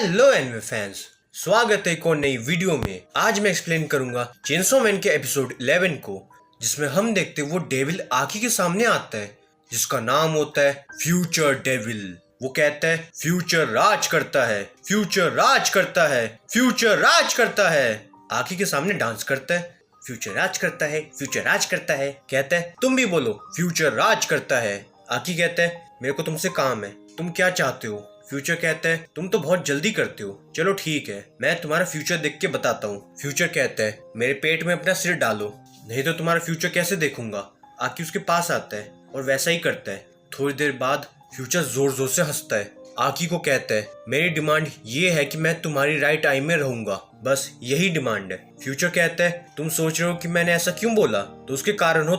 Hello anime fans, स्वागत है एक और नई वीडियो में। आज मैं एक्सप्लेन करूंगा चेनसो मैन के एपिसोड 11 को, जिसमें हम देखते वो डेविल आखी के सामने आता है जिसका नाम होता है फ्यूचर डेविल। वो कहता है फ्यूचर राज करता है, फ्यूचर राज करता है, फ्यूचर राज करता है। आखी के सामने डांस करता है, फ्यूचर राज करता है, फ्यूचर राज करता है। कहता है तुम भी बोलो फ्यूचर राज करता है। आखी कहता है मेरे को तुमसे काम है, तुम क्या चाहते हो। फ्यूचर कहता है तुम तो बहुत जल्दी करते हो, चलो ठीक है मैं तुम्हारा फ्यूचर देख के बताता हूँ। फ्यूचर कहता है मेरे पेट में अपना सिर डालो, नहीं तो तुम्हारा फ्यूचर कैसे देखूंगा। आखी उसके पास आता है और वैसा ही करता है। थोड़ी देर बाद फ्यूचर जोर जोर से हंसता है। आखी को कहता है मेरी डिमांड ये है कि मैं तुम्हारी राइट आई में रहूंगा, बस यही डिमांड है। फ्यूचर कहता है तुम सोच रहे हो कि मैंने ऐसा क्यों बोला, तो उसके कारण हो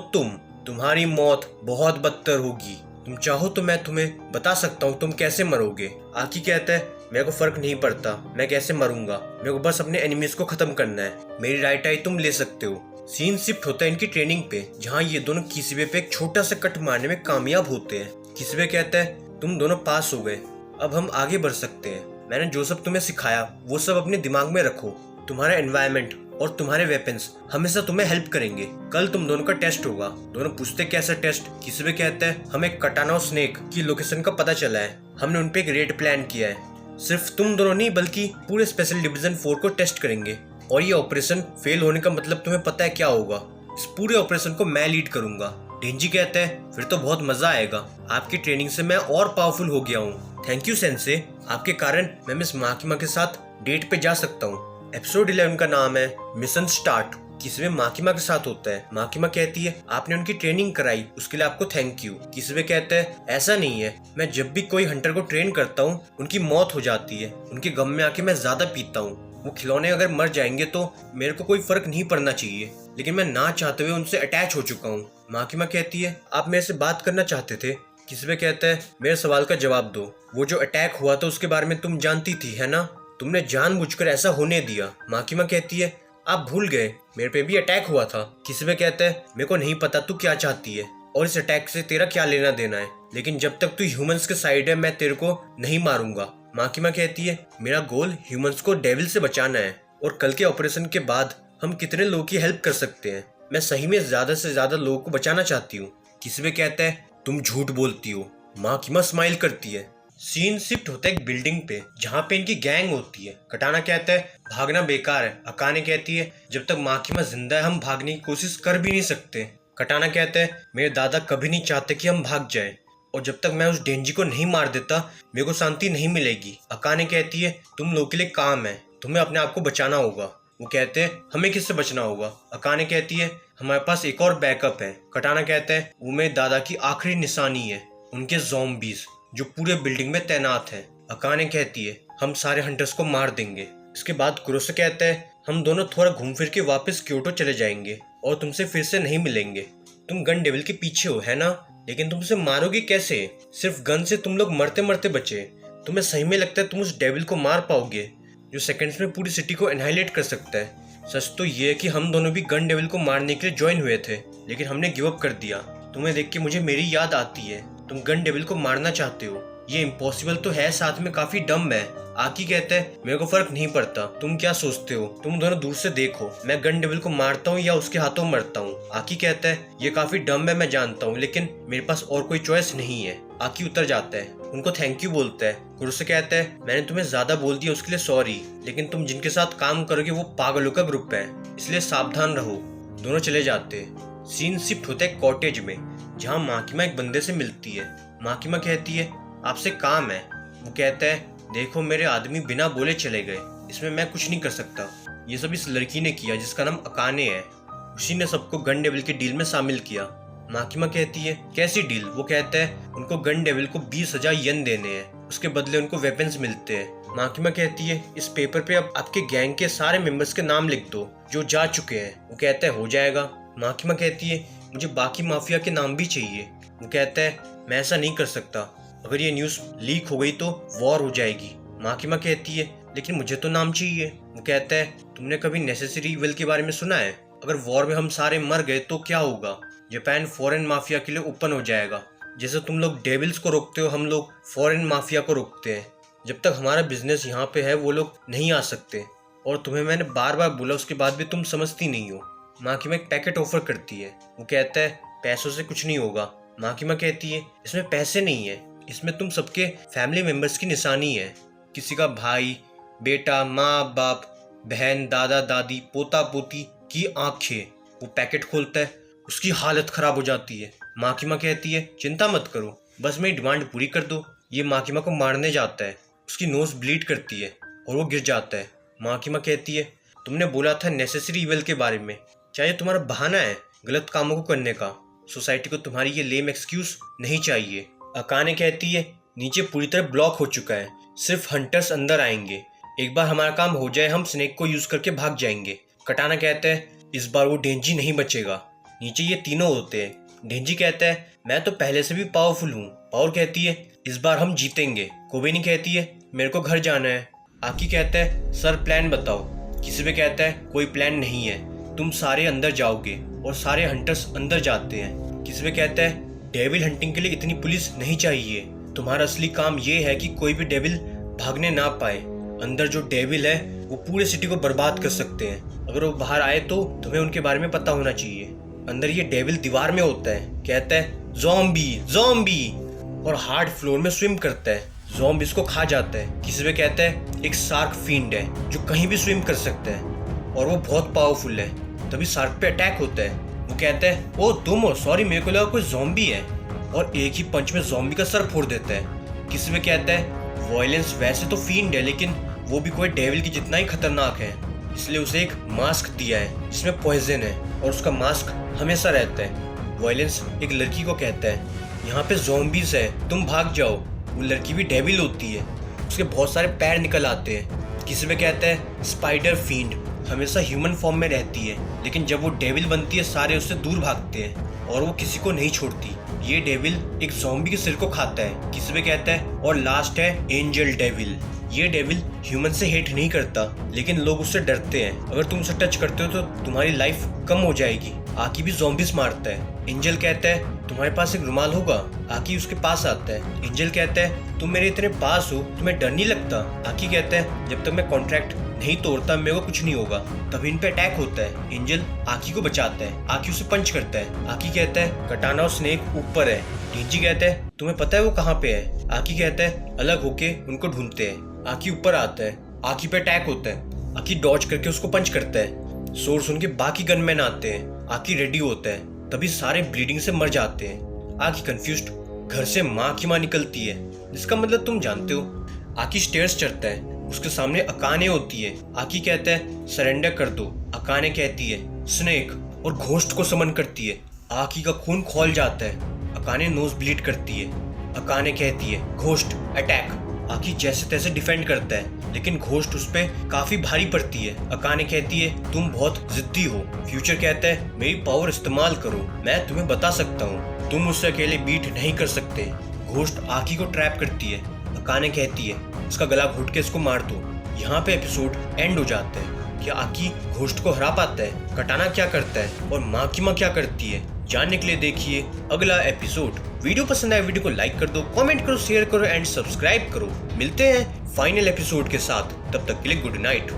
तुम्हारी मौत बहुत बदतर होगी। तुम चाहो तो मैं तुम्हें बता सकता हूँ तुम कैसे मरोगे। आखी कहता है मेरे को फर्क नहीं पड़ता मैं कैसे मरूंगा, मेरे को बस अपने एनिमीज को खत्म करना है, मेरी राइट आई तुम ले सकते हो। सीन शिफ्ट होता है इनकी ट्रेनिंग पे, जहाँ ये दोनों किसीबे पे एक छोटा सा कट मारने में कामयाब होते हैं। किसीबे कहता है तुम दोनों पास हो गए, अब हम आगे बढ़ सकते हैं। मैंने जो सब तुम्हें सिखाया वो सब अपने दिमाग में रखो, तुम्हारा एनवायरनमेंट और तुम्हारे वेपन्स हमेशा तुम्हें हेल्प करेंगे। कल तुम दोनों का टेस्ट होगा। दोनों पूछते कैसा टेस्ट। किसीबे कहता है हमें कटाना स्नेक की लोकेशन का पता चला है, हमने उनपे एक रेड प्लान किया है। सिर्फ तुम दोनों नहीं बल्कि पूरे स्पेशल डिवीजन 4 को टेस्ट करेंगे, और ये ऑपरेशन फेल होने का मतलब तुम्हें पता है क्या होगा। इस पूरे ऑपरेशन को मैं लीड करूंगा। डेंजी कहता है फिर तो बहुत मजा आएगा, आपकी ट्रेनिंग से मैं और पावरफुल हो गया हूँ। थैंक यू सेंसे, आपके कारण मैं मिस माकिमा के साथ डेट पे जा सकता हूँ। एपिसोड 11 का नाम है मिशन स्टार्ट। किसीबे माकिमा के साथ होता है। माकिमा कहती है आपने उनकी ट्रेनिंग कराई उसके लिए आपको थैंक यू। किसीबे कहता है ऐसा नहीं है, मैं जब भी कोई हंटर को ट्रेन करता हूँ उनकी मौत हो जाती है, उनके गम में आके मैं ज्यादा पीता हूँ। वो खिलौने अगर मर जाएंगे तो मेरे को कोई फर्क नहीं पड़ना चाहिए, लेकिन मैं ना चाहते हुए उनसे अटैच हो चुका हूँ। माकिमा कहती है आप मेरे से बात करना चाहते थे। किसीबे कहता है मेरे सवाल का जवाब दो, वो जो अटैक हुआ था उसके बारे में तुम जानती थी है ना, तुमने जानबूझकर ऐसा होने दिया। माकिमा कहती है आप भूल गए मेरे पे भी अटैक हुआ था। किसीबे कहता है मेरे को नहीं पता तू क्या चाहती है और इस अटैक से तेरा क्या लेना देना है, लेकिन जब तक तू ह्यूमंस के साइड है मैं तेरे को नहीं मारूंगा। माकिमा कहती है मेरा गोल ह्यूमंस को डेविल से बचाना है, और कल के ऑपरेशन के बाद हम कितने लोगों की हेल्प कर सकते हैं, मैं सही में ज्यादा से ज्यादा लोगों को बचाना चाहती हूँ। किसीबे कहता है तुम झूठ बोलती हो। माकिमा स्माइल करती है। सीन शिफ्ट होता है एक बिल्डिंग पे जहाँ पे इनकी गैंग होती है। कटाना कहता है भागना बेकार है। अकाने कहती है जब तक माकिमा जिंदा है हम भागने की कोशिश कर भी नहीं सकते। कटाना कहता है मेरे दादा कभी नहीं चाहते कि हम भाग जाएं, और जब तक मैं उस डेंजी को नहीं मार देता मेरे को शांति नहीं मिलेगी। अकाने कहती है तुम लोग के लिए काम है, तुम्हें अपने आप को बचाना होगा। वो कहते हैं हमें किससे बचना होगा। अकाने कहती है हमारे पास एक और बैकअप है। कटाना कहता है वो मेरे दादा की आखिरी निशानी है, उनके ज़ॉम्बीज जो पूरे बिल्डिंग में तैनात हैं। अकाने कहती है हम सारे हंटर्स को मार देंगे। इसके बाद कुरोसा कहता है हम दोनों थोड़ा घूम फिर के वापस क्योटो चले जाएंगे और तुमसे फिर से नहीं मिलेंगे। तुम गन डेविल के पीछे हो है ना, लेकिन तुम उसे मारोगे कैसे, सिर्फ गन से तुम लोग मरते मरते बचे। तुम्हें सही में लगता है तुम उस डेविल को मार पाओगे जो सेकंड्स में पूरी सिटी को एनहाइलेट कर सकता है। सच तो ये है कि हम दोनों भी गन डेविल को मारने के लिए ज्वाइन हुए थे, लेकिन हमने गिव अप कर दिया। तुम्हें देख के मुझे मेरी याद आती है, तुम गन डेविल को मारना चाहते हो, ये इम्पॉसिबल तो है, साथ में काफी डम है। आकी कहता है मेरे को फर्क नहीं पड़ता तुम क्या सोचते हो, तुम दोनों दूर से देखो मैं गन डेविल को मारता हूँ या उसके हाथों मरता हूँ। आकी कहता है ये काफी डम है मैं जानता हूँ, लेकिन मेरे पास और कोई चॉइस नहीं है। आकी उतर जाता है, उनको थैंक यू बोलता है। कुरोसा कहता है मैंने तुम्हें ज्यादा बोल दिया उसके लिए सॉरी, लेकिन तुम जिनके साथ काम करोगे वो पागलों का ग्रुप है, इसलिए सावधान रहो। दोनों चले जाते हैं। सीन शिफ्ट होता है कॉटेज में, जहाँ माकिमा एक बंदे से मिलती है। माकिमा कहती है आपसे काम है। वो कहता है देखो मेरे आदमी बिना बोले चले गए, इसमें मैं कुछ नहीं कर सकता, ये सब इस लड़की ने किया जिसका नाम अकाने है, उसी ने सबको गन डेविल की डील में शामिल किया। माकिमा कहती है कैसी डील। वो कहता है उनको गन डेविल को 20,000 येन देने हैं, उसके बदले उनको वेपन्स मिलते हैं। माकिमा कहती है इस पेपर पे अब आपके गैंग के सारे मेंबर्स के नाम लिख दो जो जा चुके हैं। वो कहता है हो जाएगा। माकिमा कहती है मुझे बाकी माफिया के नाम भी चाहिए। वो कहता है मैं ऐसा नहीं कर सकता, अगर ये न्यूज़ लीक हो गई तो वॉर हो जाएगी। माकिमा कहती है लेकिन मुझे तो नाम चाहिए। वो कहता है तुमने कभी नेसेसरी इविल के बारे में सुना है, अगर वॉर में हम सारे मर गए तो क्या होगा, जापान फॉरेन माफिया के लिए ओपन हो जाएगा, जैसे तुम लोग डेविल्स को रोकते हो हम लोग फॉरेन माफिया को रोकते हैं। जब तक हमारा बिजनेस यहाँ पे है वो लोग नहीं आ सकते। और तुम्हें मैंने बार बार बोला, उसके बाद भी तुम समझती नहीं हो। माकिमा एक पैकेट ऑफर करती है। वो कहता है पैसों से कुछ नहीं होगा। माकिमा कहती है इसमें पैसे नहीं है, इसमें तुम सबके फैमिली मेंबर्स की निशानी है। किसी का भाई, बेटा, माँ बाप, बहन, दादा दादी, पोता पोती की आंखें। वो पैकेट खोलता है, उसकी हालत खराब हो जाती है। माकिमा कहती है चिंता मत करो, बस मेरी डिमांड पूरी कर दो। ये माकिमा को मारने जाता है, उसकी नोज ब्लीड करती है और वो गिर जाता है। माकिमा कहती है तुमने बोला था नेसेसरी इविल के बारे में, चाहे तुम्हारा बहाना है गलत कामों को करने का। सोसाइटी को तुम्हारी ये लेम एक्सक्यूज नहीं चाहिए। अकाने कहती है नीचे पूरी तरह ब्लॉक हो चुका है, सिर्फ हंटर्स अंदर आएंगे। एक बार हमारा काम हो जाए हम स्नेक को यूज करके भाग जाएंगे। कटाना कहता है इस बार वो डेंजी नहीं बचेगा, नीचे ये तीनों होते हैं। डेंजी कहता है मैं तो पहले से भी पावरफुल हूँ। पावर कहती है इस बार हम जीतेंगे। कोबेनी कहती है मेरे को घर जाना है। आकी कहता है सर प्लान बताओ। किसी पे कहता है कोई प्लान नहीं है, तुम सारे अंदर जाओगे। और सारे हंटर्स अंदर जाते हैं। किसी पे कहता है डेविल हंटिंग के लिए इतनी पुलिस नहीं चाहिए, तुम्हारा असली काम ये है कि कोई भी डेविल भागने ना पाए। अंदर जो डेविल है वो पूरे सिटी को बर्बाद कर सकते हैं, अगर वो बाहर आए तो तुम्हें उनके बारे में पता होना चाहिए। अंदर ये डेविल दीवार में होता है, कहता है ज़ॉम्बी ज़ॉम्बी, और हार्ड फ्लोर में स्विम करता है। ज़ॉम्बी इसको खा जाता है। किसी पे कहता है एक शार्क फील्ड है जो कहीं भी स्विम कर सकता है और वो बहुत पावरफुल है। तभी शार्क पे अटैक होता है। वो कहता है ओ तुम हो, सॉरी मेरे को लगा कोई ज़ॉम्बी है, और एक ही पंच में ज़ॉम्बी का सर फोड़ देता है। किसी पे कहता है वॉयलेंस वैसे तो फील्ड है लेकिन वो भी कोई डेविल की जितना ही खतरनाक है, इसलिए उसे एक मास्क दिया है जिसमें पॉइजन है और उसका मास्क हमेशा रहता है। वॉयलेंस एक लड़की को कहता है यहाँ पे ज़ॉम्बीज है, तुम भाग जाओ। वो लड़की भी डेविल होती है, उसके बहुत सारे पैर निकल आते हैं। किसी में कहता है स्पाइडर फील्ड हमेशा ह्यूमन फॉर्म में रहती है, लेकिन जब वो डेविल बनती है सारे उससे दूर भागते हैं और वो किसी को नहीं छोड़ती। ये डेविल एक ज़ॉम्बी के सिर को खाता है। किसी में कहता है और लास्ट है एंजल डेविल। ये डेविल ह्यूमन से हेट नहीं करता लेकिन लोग उससे डरते हैं, अगर तुम उसे टच करते हो तो तुम्हारी लाइफ कम हो जाएगी। आकी भी ज़ॉम्बीज मारता है। एंजल कहता है तुम्हारे पास एक रुमाल होगा। आकी उसके पास आता है। एंजल कहता है तुम मेरे इतने पास हो, तुम्हें डर नहीं लगता। आकी कहता है जब तक मैं कॉन्ट्रैक्ट नहीं तोड़ता मेरे को कुछ नहीं होगा। तभी इन पे अटैक होता है। एंजल आकी को बचाता है। आकी उसे पंच करता है। आकी कहता है कटाना और स्नेक ऊपर है। डेंजी कहता है तुम्हें पता है वो कहाँ पे है। आकी कहता है अलग होके उनको ढूंढते हैं। आकी ऊपर आता है। आकी पे अटैक होता है। आकी डॉज करके उसको पंच करता है। सोर्स उनके बाकी गनमैन आते हैं। आकी रेडी होता है, तभी सारे ब्लीडिंग से मर जाते हैं। आकी कंफ्यूज्ड घर से माकिमा निकलती है, जिसका मतलब तुम जानते हो। आकी स्टेयर्स चढ़ता है, उसके सामने अकाने होती है। आकी कहता है सरेंडर कर दो। अकाने कहती है स्नेक और घोस्ट को समन करती है। आकी का खून खौल जाता है। अकाने नोज ब्लीड करती है। अकाने कहती है घोस्ट अटैक। आकी जैसे तैसे डिफेंड करता है लेकिन घोस्ट उस पे काफी भारी पड़ती है। अकाने कहती है तुम बहुत जिद्दी हो। फ्यूचर कहता है मेरी पावर इस्तेमाल करो, मैं तुम्हें बता सकता हूँ, तुम उससे अकेले बीट नहीं कर सकते। घोस्ट आकी को ट्रैप करती है। अकाने कहती है इसका गला घोट के इसको मार दो। यहाँ पे एपिसोड एंड हो जाता है। क्या आकी घोस्ट को हरा पाता है? कटाना क्या करता है और माकिमा क्या करती है? जानने के लिए देखिए अगला एपिसोड। वीडियो पसंद आए वीडियो को लाइक कर दो, कमेंट करो, शेयर करो एंड सब्सक्राइब करो। मिलते हैं फाइनल एपिसोड के साथ, तब तक के लिए गुड नाइट।